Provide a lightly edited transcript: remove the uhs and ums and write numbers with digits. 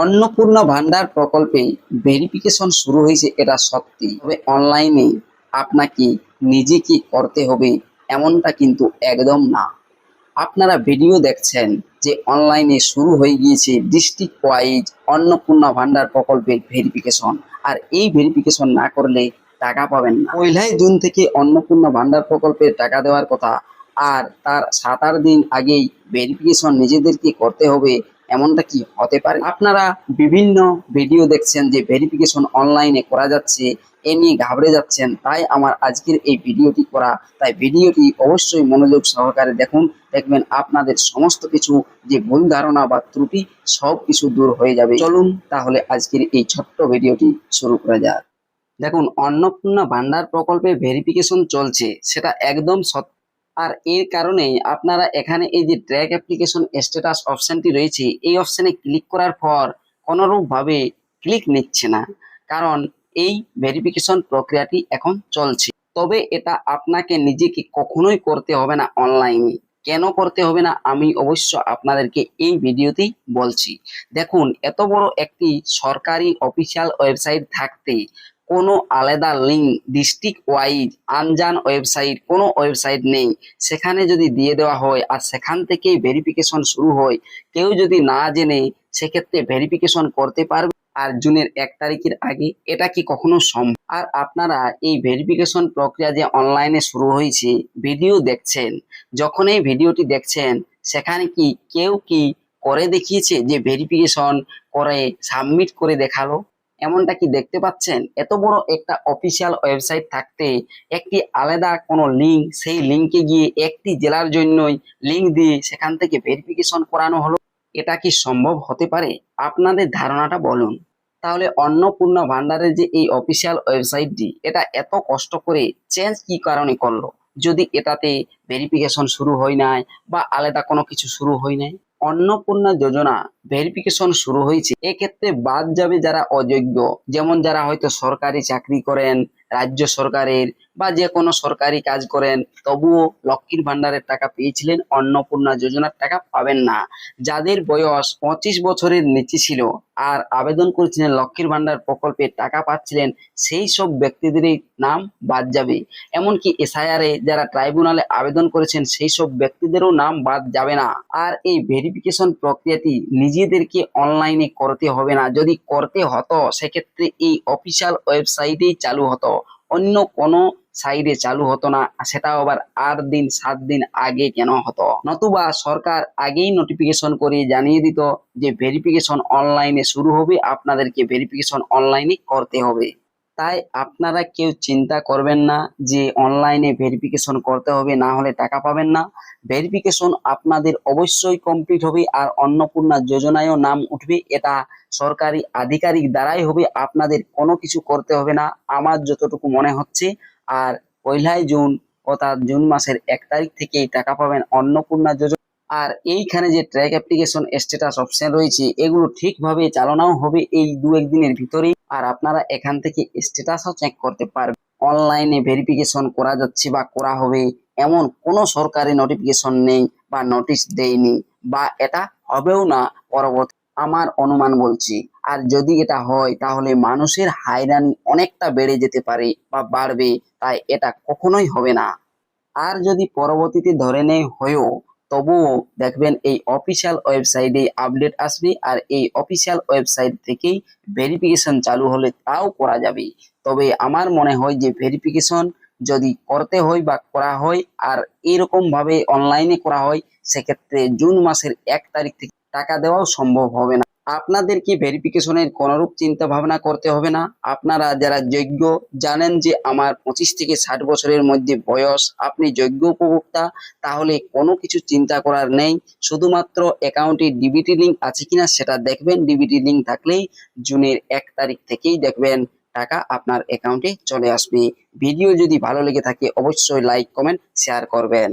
অন্নপূর্ণা ভান্ডার প্রকল্পে ভেরিফিকেশন শুরু হয়েছে, এটা সত্যি। তবে অনলাইনে আপনাকে নিজেকে করতে হবে এমনটা কিন্তু একদম না। আপনারা ভিডিও দেখছেন যে অনলাইনে শুরু হয়ে গিয়েছে ডিস্ট্রিক্ট ওয়াইজ অন্নপূর্ণা ভান্ডার প্রকল্পের ভেরিফিকেশন। আর এই ভেরিফিকেশন না করলে টাকা পাবেন না। 1 জুন থেকে অন্নপূর্ণা ভান্ডার প্রকল্পের টাকা দেওয়ার কথা, আর তার 7-8 দিন আগেই ভেরিফিকেশন নিজেদেরকে করতে হবে, এমনটা কি হতে পারে? আপনারা বিভিন্ন ভিডিও দেখছেন যে ভেরিফিকেশন অনলাইনে করা যাচ্ছে, এ নিয়ে ঘাবড়ে যাচ্ছেন। তাই আমার আজকের এই ভিডিওটি করা। তাই ভিডিওটি অবশ্যই মনোযোগ সহকারে দেখুন, দেখবেন আপনাদের সমস্ত কিছু যে ভুল ধারণা বা ত্রুটি সব কিছু দূর হয়ে যাবে। চলুন তাহলে আজকের এই ছোট্ট ভিডিওটি শুরু করা যাক। দেখুন, অন্নপূর্ণা ভান্ডার প্রকল্পে ভেরিফিকেশন চলছে, সেটা একদম সত্য। আর এর কারণেই আপনারা এখানে এই যে ট্র্যাক অ্যাপ্লিকেশন স্ট্যাটাস অপশনটি রয়েছে, এই অপশনে ক্লিক করার পর কোনোরূপভাবে ক্লিক নিচ্ছে না, কারণ এই ভেরিফিকেশন প্রক্রিয়াটি এখন চলছে। তবে এটা আপনাকে নিজেকে কখনোই করতে হবে না অনলাইনে। কেন করতে হবে না আমি অবশ্য আপনাদেরকে এই ভিডিওতেই বলছি। দেখুন, এত বড় একটি সরকারি অফিসিয়াল ওয়েবসাইট থাকতে কোনো আলাদা link district wise Anjaan website কোনো ওয়েবসাইট নেই, সেখানে যদি দিয়ে দেওয়া হয় আর সেখান থেকেই ভেরিফিকেশন শুরু হয়, কেউ যদি না জেনে সেক্ষেত্রে ভেরিফিকেশন করতে পারবে আর জুনের 1 তারিখের আগে? এটা কি কখনো সম্ভব? আর আপনারা এই ভেরিফিকেশন প্রক্রিয়া যে অনলাইনে শুরু হয়েছে ভিডিও দেখছেন, যখন এই ভিডিওটি দেখছেন সেখানে কি কেউ কি করে দেখিয়েছে যে ভেরিফিকেশন করে সাবমিট করে দেখালো? এমনটা কি দেখতে পাচ্ছেন? এত বড় একটা অফিসিয়াল ওয়েবসাইট থাকতে একটি আলাদা কোনো লিঙ্ক, সেই লিঙ্কে গিয়ে একটি জেলার জন্যই লিঙ্ক দিয়ে সেখান থেকে ভেরিফিকেশন করানো হলো, এটা কি সম্ভব হতে পারে? আপনাদের ধারণাটা বলুন। তাহলে অন্নপূর্ণা ভান্ডারের যে এই অফিসিয়াল ওয়েবসাইটটি, এটা এত কষ্ট করে চেঞ্জ কি কারণে করলো, যদি এটাতে ভেরিফিকেশন শুরু হয় নাই বা আলাদা কোনো কিছু শুরু হয় নাই? অন্নপূর্ণা যোজনা ভেরিফিকেশন শুরু হয়েছে, এক্ষেত্রে বাদ যাবে যারা অযোগ্য, যেমন যারা হয়তো সরকারি চাকরি করেন, রাজ্য সরকারের বা যে কোনো সরকারি কাজ করেন, তবুও লক্ষ্মীর ভান্ডারের টাকা পেয়েছিলেন, অন্নপূর্ণা যোজনার টাকা পাবেন না। যাদের বয়স 25 বছরের নিচে ছিল আর আবেদন করেছিলেন লক্ষ্মীর ভান্ডার প্রকল্পে টাকা পাচ্ছিলেন, সেই সব ব্যক্তিদেরই নাম বাদ যাবে। এমনকি এসআইআরে যারা ট্রাইব্যুনালে আবেদন করেছেন সেই সব ব্যক্তিদেরও নাম বাদ যাবে না। আর এই ভেরিফিকেশন প্রক্রিয়াটি নিজেদেরকে অনলাইনে করতে হবে না। যদি করতে হতো সেক্ষেত্রে এই অফিসিয়াল ওয়েবসাইটেই চালু হতো, অন্য কোনো সাইডে চালু হতো না। সেটাও আবার 8 দিন 7 দিন আগে কেন হতো? নতুবা সরকার আগেই নোটিফিকেশন করে জানিয়ে দিত যে ভেরিফিকেশন অনলাইনে শুরু হবে, আপনাদেরকে ভেরিফিকেশন অনলাইনে করতে হবে। তাই আপনারা কেউ চিন্তা করবেন না যে অনলাইনে ভেরিফিকেশন করতে হবে, না হলে টাকা পাবেন না। ভেরিফিকেশন আপনাদের অবশ্যই কমপ্লিট হবে আর অন্নপূর্ণা যোজনায়ও নাম উঠবে, এটা সরকারি আধিকারিক দ্বারাই হবে, আপনাদের কোনো কিছু করতে হবে না আমার যতটুকু মনে হচ্ছে। আর 1 জুন অর্থাৎ জুন মাসের 1 তারিখ থেকেই টাকা পাবেন অন্নপূর্ণা যোজনা। আর এইখানে যে ট্র্যাক অ্যাপ্লিকেশন স্ট্যাটাস অপশন রয়েছে, এগুলো ঠিকভাবে চালানোও হবে এই 2-1 দিনের ভিতরেই। আর আপনারা এখান থেকে স্ট্যাটাসও চেক করতে পারবেন। অনলাইনে ভেরিফিকেশন করা যাচ্ছে বা করা হবে এমন কোনো সরকারি নোটিফিকেশন নেই বা নোটিশ দেয়নি, বা এটা হবেও না পরবর্তী, আমার অনুমান বলছি। আর যদি এটা হয় তাহলে মানুষের হয়রানি অনেকটা বেড়ে যেতে পারে বা বাড়বে, তাই এটা কখনোই হবে না। আর যদি পরবর্তীতে ধরে নেয় হয়েও, তবুও দেখবেন এই অফিসিয়াল ওয়েবসাইটে আপডেট আসবে আর এই অফিসিয়াল ওয়েবসাইট থেকেই ভেরিফিকেশন চালু হলে তাও করা যাবে। তবে আমার মনে হয় যে ভেরিফিকেশন যদি করতে হয় বা করা হয় আর এরকম ভাবে অনলাইনে করা হয়, সেক্ষেত্রে জুন মাসের 1 তারিখ থেকে টাকা দেওয়াও সম্ভব হবে না। আপনাদেরকে ভেরিফিকেশনের কোনরূপ চিন্তা ভাবনা করতে হবে না। আপনারা যারা যোগ্য, জানেন যে আমার 25 থেকে 60 বছরের মধ্যে বয়স, আপনি যোগ্য উপভোক্তা, তাহলে কোনো কিছু চিন্তা করার নেই। শুধুমাত্র অ্যাকাউন্টে ডিবিটি লিঙ্ক আছে কিনা সেটা দেখবেন। ডিবিটি লিঙ্ক থাকলেই জুনের 1 তারিখ থেকেই দেখবেন টাকা আপনার অ্যাকাউন্টে চলে আসবে। ভিডিও যদি ভালো লেগে থাকে অবশ্যই লাইক, কমেন্ট, শেয়ার করবেন।